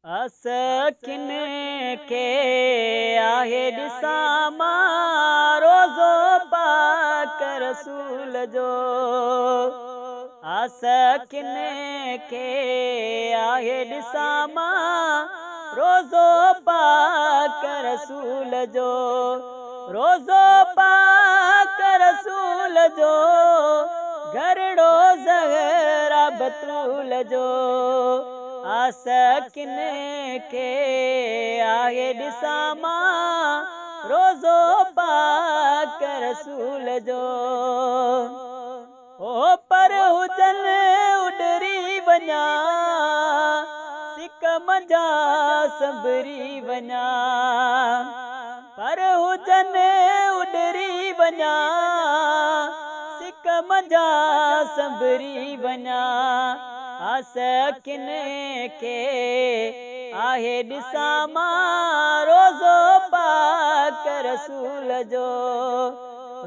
असकिन के आहे ॾिसां मां रोज़ो पाक रसूल जो। असकिन के आहे ॾिसां मां रोज़ो पाक रसूल जो। रोज़ो पाक रसूल जो घरड़ो ज़हरा बतूल जो। असकिन के आहे ॾिसां मां रोज़ो पाक रसूल जो। ओ पर हुजनि उॾरी वञा सिक मंझा संभरी वञा। पर हुजनि उॾरी वञा सिक मंझा संभरी वञा। असकिन के आहे ॾिसां मां रोज़ो पाक रसूल जो।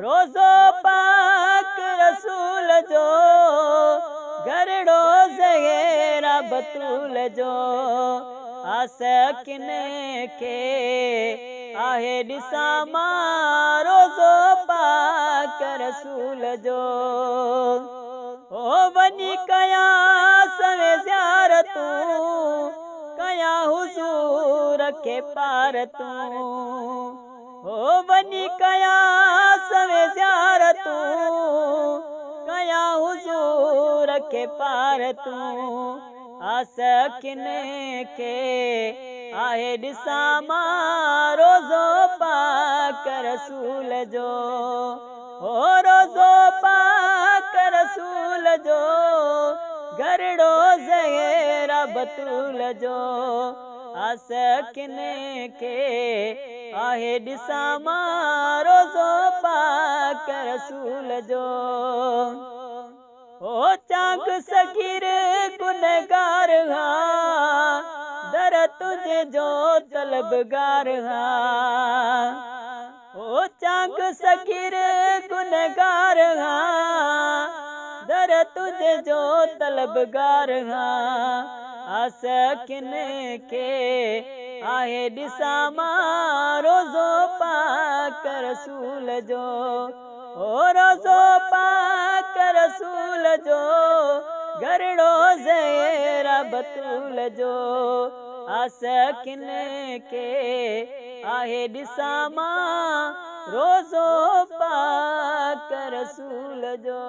रोज़ो पाक रसूल जो घरड़ो ज़हरा बतूल जो। असकिन के आहे ॾिसां मां रोज़ो पाक रसूल जो। ओ वञी कयां सवे ज़ियारतूं कयां हुज़ूर खे पारतूं। ओ वञी कयां सवे ज़ियारतूं कयां हुज़ूर खे पारतूं। असकिन के आहे ॾिसां मां रोज़ो पाक रसूल जो। ओ रोज़ो पाक रसूल जो घरड़ो ज़हरा बतूल जो। असकिन के आहे ॾिसां मां रोज़ो पाक रसूल जो। ओ चांग सगीर गुनहगार हां दर तुझे जो तलबगार हां। ओ चांग सगीर गुनहगार हां दर तुझे जो तलबगार हां। असकिन के आहे ॾिसां मां रोज़ो पाक रसूल जो। ओ रोज़ो पाक रसूल जो घरड़ो ज़हरा बतूल जो। असकिन के आहे ॾिसां मां रोज़ो पाक रसूल जो।